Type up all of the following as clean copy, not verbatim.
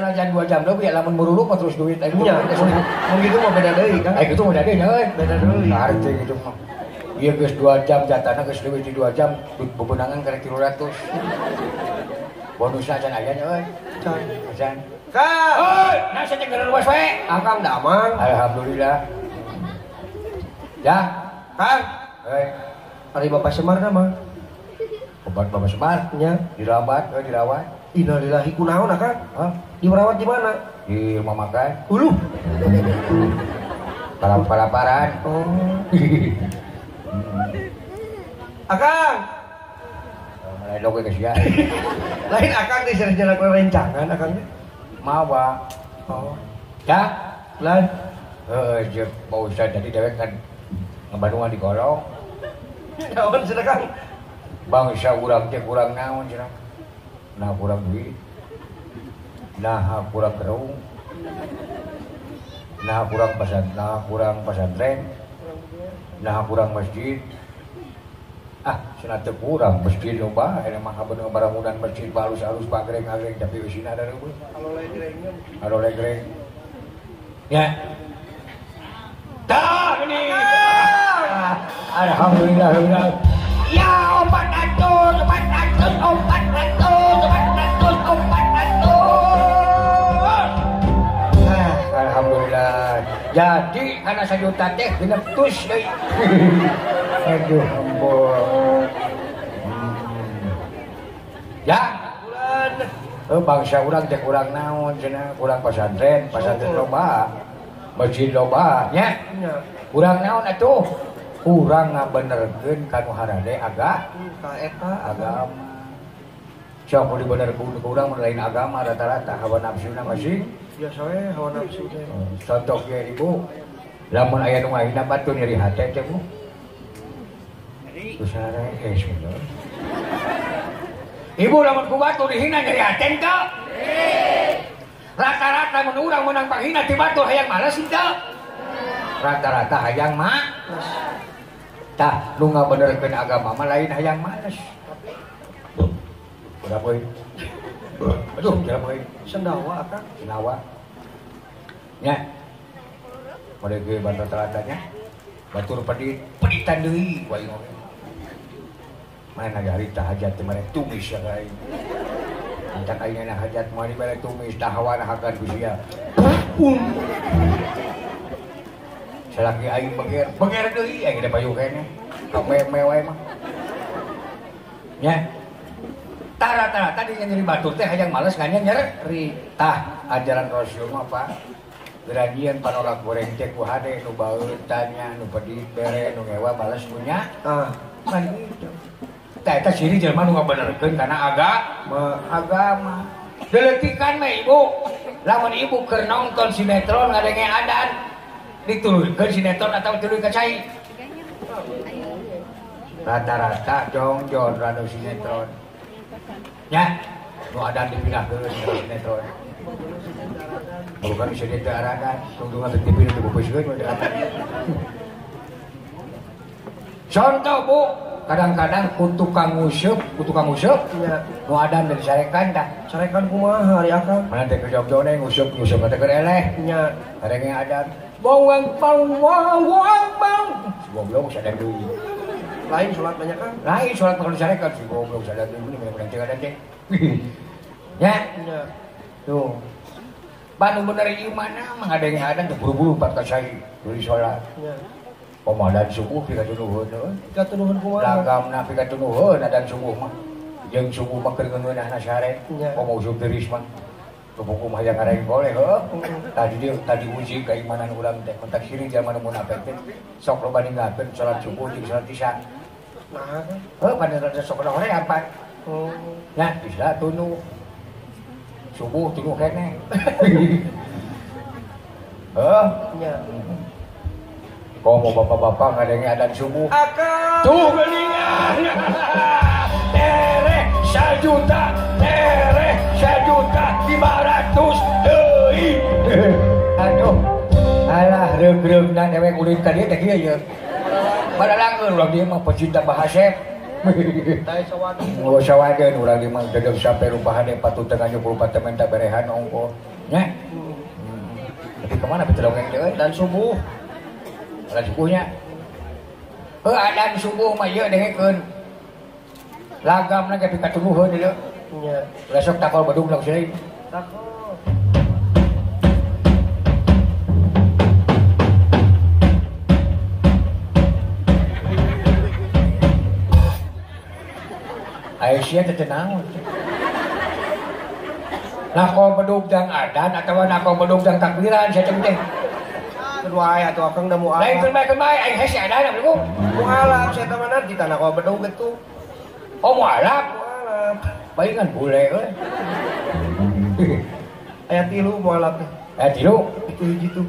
sanajan 2 jam lebih lamun muruluk mah terus duit aing. Nya, mun gitu mah beda deui kan. Aing kitu mah beda deui nya euy. Beda deui. Arti gitu mah. Ieu geus 2 jam jatana geus leuwih ti 2 jam bebenangan karek 300. Bonusna can aya nya euy. Can. Kang. Heuy, nasa teh geureuh luas we. Akang da aman. Alhamdulillah. Ya, Kang. heuy. Ari Bapak Semar na mah. Obat Bapak Semar Nya. dirawat, dirawat. Innalillahi kunaon Kang? Hah? Dirawat di mana? Di rumah makan. Uluh. Kalaparan. Oh. Akang. Mulai loge geus ya. Lain Akang teh jalan rencangan Akang. Mawa. Oh. Ya. Lain. Je Pak Ustaz tadi dewek kan ngebandungan di kolong. Naon cenah Kang? Bangsa urang teh kurang naon cenah. Nah kurang duit. Nah kurang kerung. Nah kurang pesantren. Nah kurang masjid. Cenah teu kurang masjid loba aya mah bener baramudan masjid halus-halus pagreng-agreng tapi eusina da reubeul. Alo legreng. Ya. Dah ini. Alhamdulillah. Ya 400. Alhamdulillah. Jadi karena 1 juta teh dinetus deui. Aduh ampun. Ya. Bangsa urang teh kurang naon cenah, kurang pesantren loba. Masjid loba nya. Kurang naon atuh? Kurang ngabenerkeun kanu harade ka eta agama. Siapa dibenerkeun ku urang mun lain agama rata-rata hawa nafsuna masih biasa we hawa nafsu teh. Contoh ge Ibu, lamun aya nu ngahina batu nyeri hate teh Bu. Terus harare sebenarnya. Ibu lamun ku batu dihina nyeri hate teu? Rata-rata mun urang menang panghina ti batu hayang males teu? Rata-rata hayang males. Tah, nu ngabenerkeun agama mah lain hayang males. Berapa poin? Aduh, berapa poin? Sendawa Akang. Sendawa. Nya. Mode ge ban rata-ratanya. Batur peditan deui ku aing oge. Mana ada harita hajat teh mare tumis ya aing. Encan aing na hajat mari bare tumis tah hawana hagan ku sia. Salaki aing beger deui aing da payu kene. Meme wae mah. Nya. Rata-rata di nyeri batur teh hayang males nganya nyeri. Tah ajaran Rasul mah Pak. Gerajian panolak goreng teh ku hade nu baeutannya nu pedit bere nu ngewa males punya. Kan gitu. Tah eta siri jelema nu ngabenerkeun kana agama. Deletikan mah Ibu. Lamun Ibu keur nonton sinetron ngadenge adan dituluykeun sinetron atau tuluy ka cai. Rata-rata jongjon rada sinetron. Ya, nu adan dipindahkeun ka sinetron. Bukan bisa dia aradan, tunggu TV itu bubuskeun we aradan. Contoh Bu, kadang-kadang tukang nguseup nya nu adan dari sarekan tah. sarekan kumaha ari Akang? Mana teh kejog-jogna nguseup teh keur eleh. Nya Karenge adan. Bawang. Goblok sadar deui. lain salat banyak Kang. Lain salat kalau sarekan si goblok sadar deui bener-bener teh adan teh. Ya. Nya Tuh. Banu bener ieu mana mah ngadenge adan teh buru-buru pat ka cai deui salat. nya Pamadan subuh pika tunuhun euy. katunuhun kumaha? Lagamna pika tunuhun adan subuh mah. Jeung subuh mah keur ngeunahna sare. Nya. Komo usum tiris mah. Tubuhku mah hayang ngareng boleh heuh. Tadi uji keimanan urang teh mentak siri zaman munafik teh. Sok loba ninggalkeun salat subuh jeung salat isya. Nah, Heuh paneran sok hore apa? oh. Nya isya tunuh. Subuh tunuh kene. Heuh. Nya Komo bapak-bapak ngadenge adan subuh. Akang. Tuh geningan. Tereh 1 juta. Tereh 1.500.000 deui. Aduh. Alah reug-reugna dewek ulin ka dieu teh kieu ye. Padahal urang dieu mah pecinta bahasa. Teh sawadin. Sawadeun urang dieu mah dedeg sampai rupahan 4 tengah 24 temen tak berehan ongko. Nya. Tapi kemana betul dongeng deui Dan subuh. ada subuhnya. Adan subuh mah ieu dengekeun. Lagamna ge pikatuluheun deui. Nya. Besok takol badung langsung deui. Takut. Aisyah teh naon. Nakol bedug jang adan atawa nakol bedug jang takbiran saya teh. Kedua aya atuh akang da mu Lain alam. keun bae aing hese adan begitu. Mu alam saya teh mana kita nak bedog gitu. Oh mualaf. Mu alam. Baingan bule euy. Aya 3 mu alam teh. Tilu. Itu hiji tuh.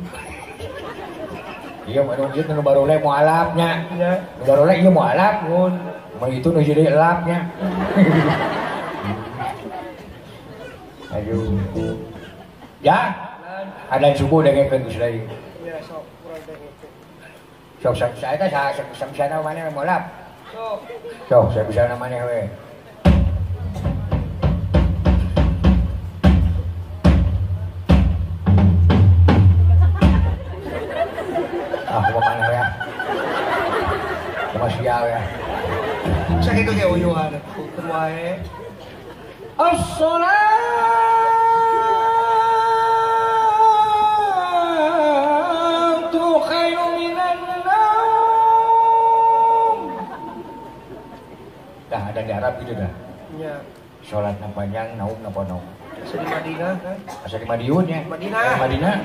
Ieu mah nu ieu nu baru le mualafnya. Nya. Nu baru le ieu mualaf mun. Mun itu nu jadi elapnya. Aduh. Ya. Ada subuh dengekeun geus deui. Ya sok kurang dengeke. Sok saya teh samsana maneh mualaf. Sok. Sok saya bisa maneh we. Mau mana ya? Mau sial ya? Sakitu ge uyuhan. Kudu wae. As-salatu khairun minan naum. Dah ada di Arab gitu dah. Nya. Salatna panjang, naumna ponong. Asa di Madinah kan? Asa di Madiun ya? Madinah. Madinah.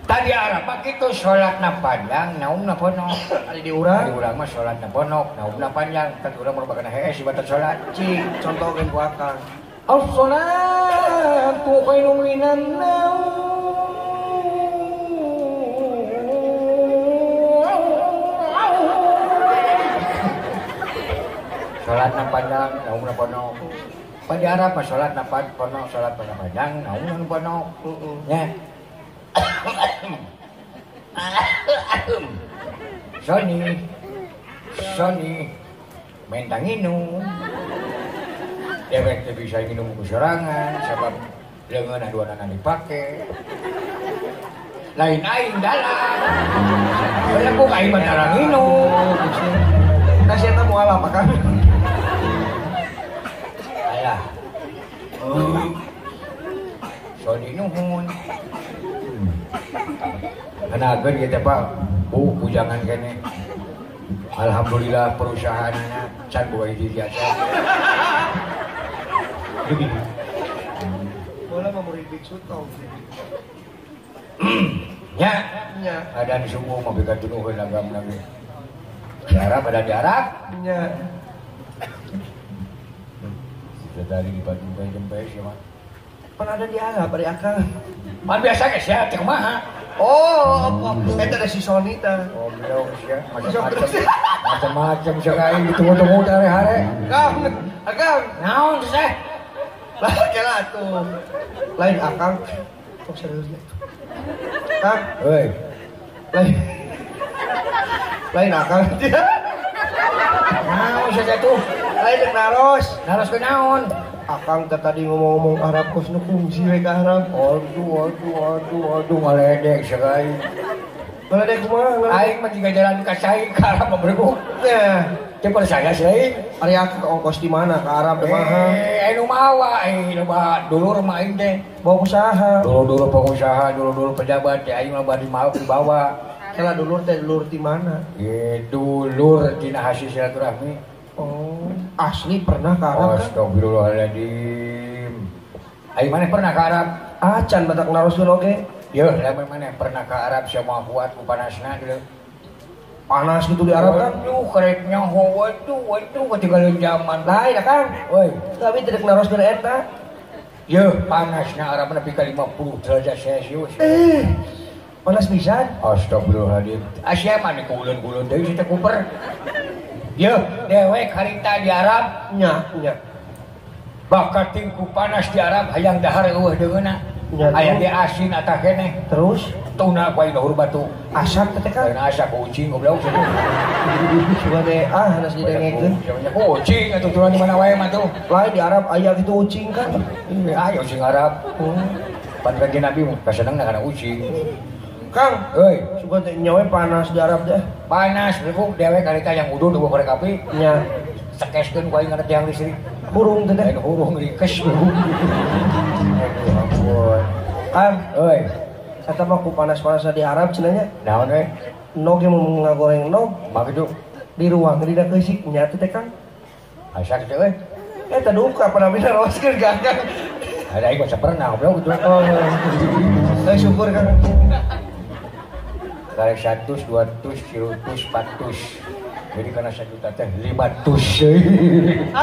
Tadi Arab kitu salatna panjang, naumna ponong. Ari di urang. Ari urang mah salatna ponong, naumna panjang. Kan urang merupakan hees ibadah salat. Cing, contoh gen ku akang. As-salatu khairun minan naum. Salatna panjang, naumna ponong. Pada Arab mah salatna ponong, salat panjang, naumna ponong. Nya. Sony mentang minum dewek teh bisa minum kusorangan sebab leungeun aduanana dipake lain aing dalam bala ku aing mah darang minum Nah, saya tahu mualaf kan? alah Sony nuhun Kenakeun kita Pak, Bu pujangan kene. Alhamdulillah perusahaannya can boga hiji biasa. Bola mah murid biksu tau. Nya, Nya. ada di subuh mah bika tunuhkeun agama ge. Di Arab ada di Arab. Nya. Sudah tadi di Bandung teh jempe sih mah. Pan ada di Arab, ada akang. Man biasa ge sia teh kumaha? Oh, eta ada si Sony tah. Oh, belum sia macam-macam sia kain ditunggu-tunggu hari-hari. Akang. Naon teh? Lah kela tuh. Lain akang. Oh serius ya. Kang, Heuy, lain akang. naon sia tuh? Lain dek naros. Naros ke naon? Akang tadi ngomong-ngomong Arab kos nu kungsi we ka Arab. Aduh, ngaledek sekali. Kalau dek kumaha? Aing mah jika jalan ka cai ka Arab mah bergu. Nah, Teu percaya sih. ari aku ke ongkos di mana ke Arab teh mahal. Anu mawa, nu ba dulur mah aing teh. Bawa usaha. Dulur pengusaha, dulur pejabat teh aing mah bari mau dibawa. Kela dulur teh dulur di mana? Dulur tina hasil silaturahmi. Oh, asli pernah ke Arab kan? Astagfirullahaladzim. Aing maneh pernah ke Arab? Acan batak naroskeun oge. Yeuh, lamun maneh pernah ke Arab sia moal kuat ku panasna dulu. Panas gitu di Arab kan? Waduh, kerek nyaho, waduh, ketinggalan zaman. Lain kan? Woi, Tapi tidak naroskeun eta. yeuh, panasna Arab nepi ka 50 derajat Celcius. Panas pisan. Astagfirullahaladzim. Asia mah nih kulun-kulun deui si teh kuper. Yeuh, dewek harita di Arab. Nya. Bakat tingku panas di Arab hayang dahar eueuh deungeuna. Ya, Aya di asin atah keneh. Terus Tuna kuai luhur batu. asap teh kan? Lain asa kucing goblok situ. Coba deh harus didengekeun. Namanya kucing atuh turan di mana wae mah tuh. Lain di Arab aya gitu ucing kan? Ayo sing Arab. Pan kanjeng Nabi mah kasenengna kana ucing. Kang, Euy, suka teh nyawa panas di Arab teh. panas beuk dewe karita yang udun dua korek api. Nya, Sekeskeun ku aing ngaret yang listrik. burung teh. Lain hurung rikes beuk. Aduh ampun. Kang, Euy, eta mah ku panas-panas di Arab cenanya. naon we? Nog yang mau ngagoreng nog Mah kitu. di ruang dina keusik nya teh Kang. Asa kitu euy. Eta duka panamina roskeun Kang. Ada aing mah pernah goblok kitu. Oh, syukur Kang. Kali 100, 200, 300, 400. Jadi karena 1 juta teh 500.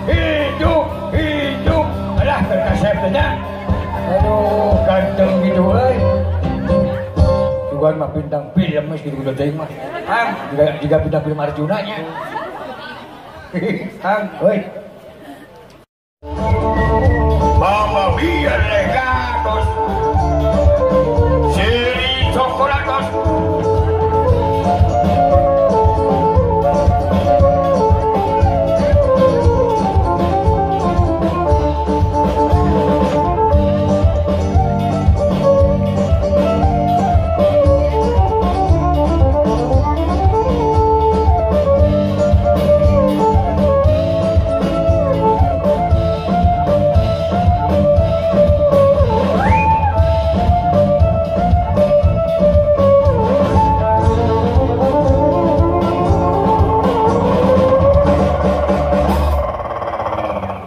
Hidup, hidup. Alah, kasep tanya. Aduh, ganteng gitu euy. Tuhan mah bintang film mah gitu udah mah. Kang, Jika bintang film Arjuna nya. Kang, Oi. Mama mia legatos. Seri chocolatos.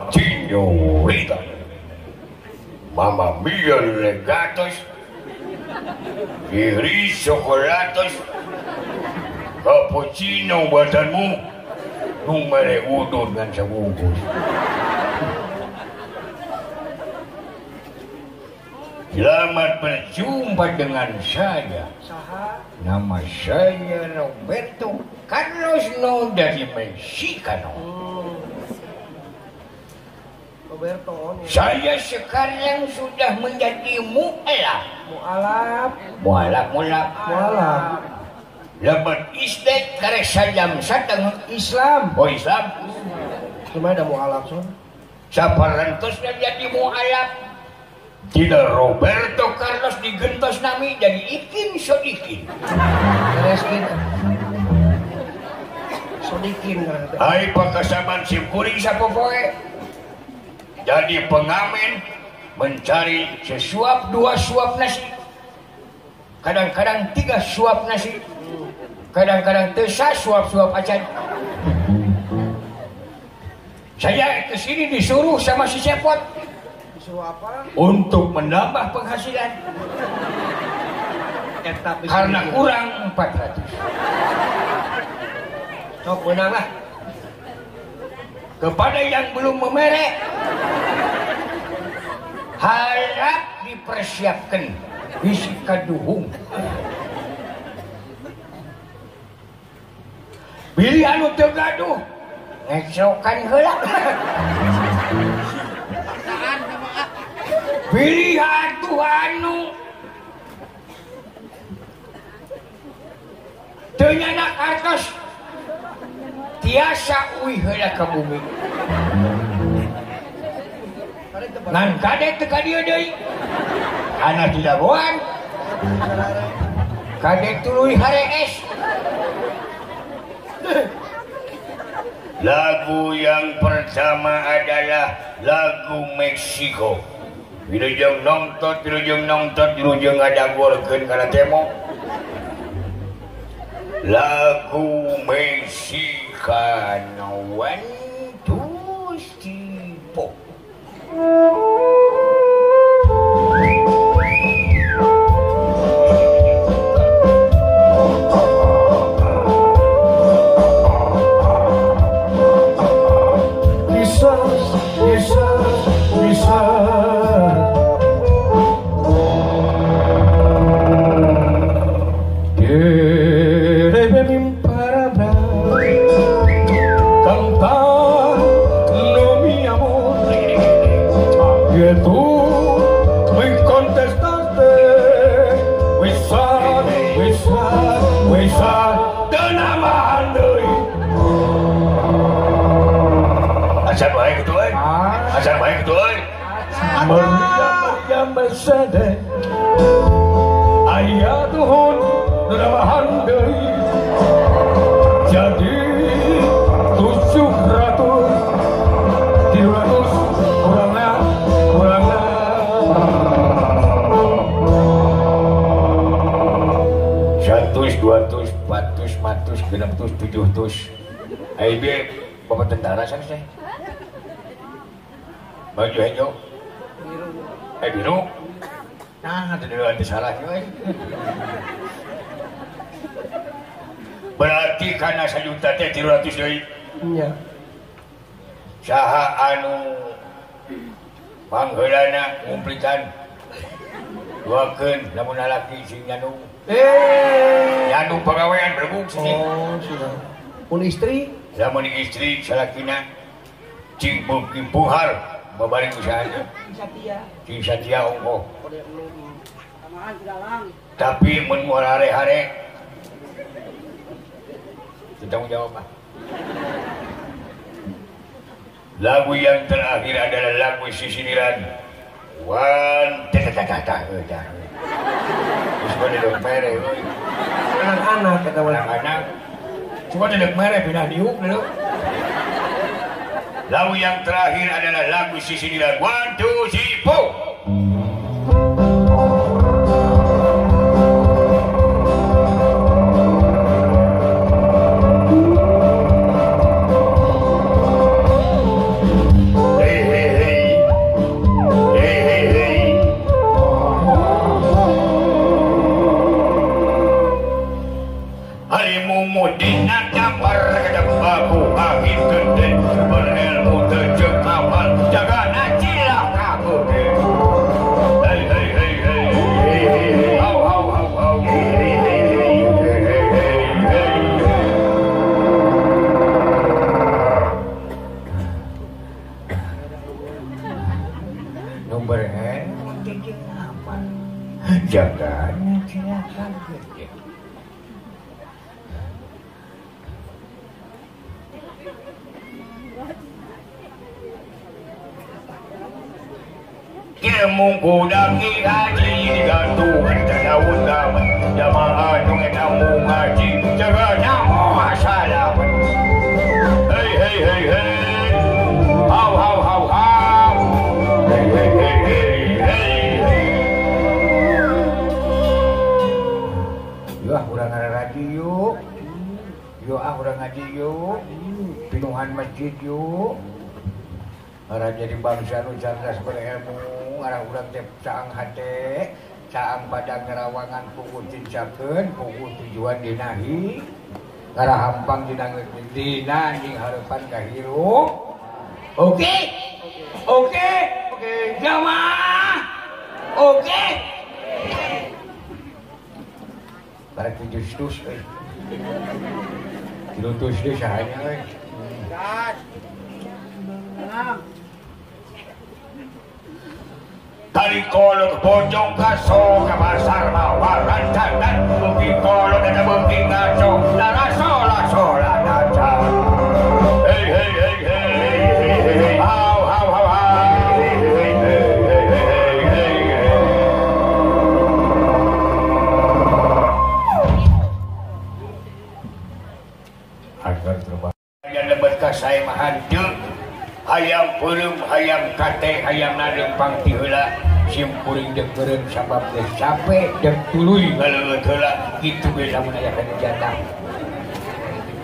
Señorita, mamma mia legatos, iri chocolatos, cappuccino buatanmu, numere udon dan sebungkus. Selamat berjumpa dengan saya. saha? Nama saya Roberto Carlos No dari Mexicano. Roberto nih. Saya sekarang sudah menjadi mu'alaf. Mualaf, Mu'alaf. Labat istek karek sajam sateng Islam. Oh Islam. Cuma ada mualaf son. Saparentosnya jadi mu'alaf. Tidak Roberto Carlos digentos nami jadi ikin sodikin. Bereskin. Sodikin kan. Hai pakasaban sim kuring sapopoe. Jadi pengamen mencari sesuap 2 suap nasi. Kadang-kadang 3 suap nasi. Kadang-kadang 3 suap-suap acan. Saya kesini disuruh sama si Cepot Disuruh apa? untuk menambah penghasilan. Karena kurang 400. Sok menang lah. Kepada yang belum memerek, harap dipersiapkan bisi kaduhung. Pilih anu teu gaduh, ngecokan heula. Pilih atuh anu teu nyana kartos. Tiasa uih heula ka bumi. Ngan kade teu ka dieu deui. Anak tidak boan. Kade tuluy harees. Lagu yang pertama adalah lagu Meksiko. Wilujeng nongtot, wilujeng ngadagorkeun kana temo. Lagu Mexicano 1, 2, 3, 4. Asal baik tuh euy. Meriam besede aya tuhun nerabahan deui jadi 700 300 kurangna 100 200 400 500 600 700 AIB bapak tentara san teh baju hijau biru nah ada salahnya berarti karena 1 juta teh 300 deui Iya. saha anu pangheulana ngumplikan duakeun lamun lalaki sing nyanu nyanu pagawean berbuk sini Oh, sudah. Mun istri? lamun istri salakina cing buhar babaring usahana cing satia ongkoh tapi mun moal hare-hare tanggung jawab Pak. Lagu yang terakhir adalah lagu sisiriran wan tetetatata udah terus pada dok mere Anak-anak kata orang. anak-anak cuma dok mere pindah diuk dulu. Lagu yang terakhir adalah lagu sisiriran 1 2 3 4 Jangan silakan. Ilmu kudaki haji digantungan terdaun daun jamaah nung etamu ngaji jaga namo masalah. Hey hey hey hey, how how how how, hey hey hey hey hey. Yuk urang radio, yuk urang ngaji yuk, pinuhan masjid yuk. Arah jadi bangsa nu cerdas berilmu, arah urang teh caang hate, caang padang ngerawangan puguh tincakeun, puguh tujuan dinahi, arah hampang dina anjing harapan kahirup. Oke? Oke? Oke, jamaah. Oke. Para kijus-tus euy. Kilutus deui sahanya euy. Tali kolot bojong kaso ke pasar bawaran dan bukit kolot ada bukit ngaco laraso laso lanaca hey hey hey hey hey how how how hey hey hey hey hey agar terbang yang lebat kasai mahanjung hayam peureum hayam kate hayam nadeng pangti heula sim kuring deuk beureum sabab geus capek deuk tuluy ngaleut heula kitu ge lamun aya kana jatah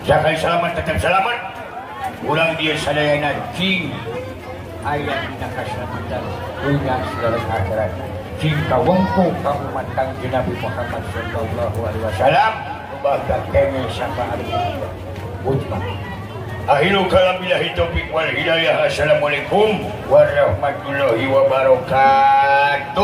sakali selamat tetep selamat urang dieu sadayana cing aya dina kaselamatan dunya sareng akhirat cing kawengku ka umat Kangjeng Nabi Muhammad sallallahu alaihi wasallam ubah kene syafaat ujma. Akhiru kalam billahi taufiq wal hidayah. Assalamualaikum warahmatullahi wabarakatuh.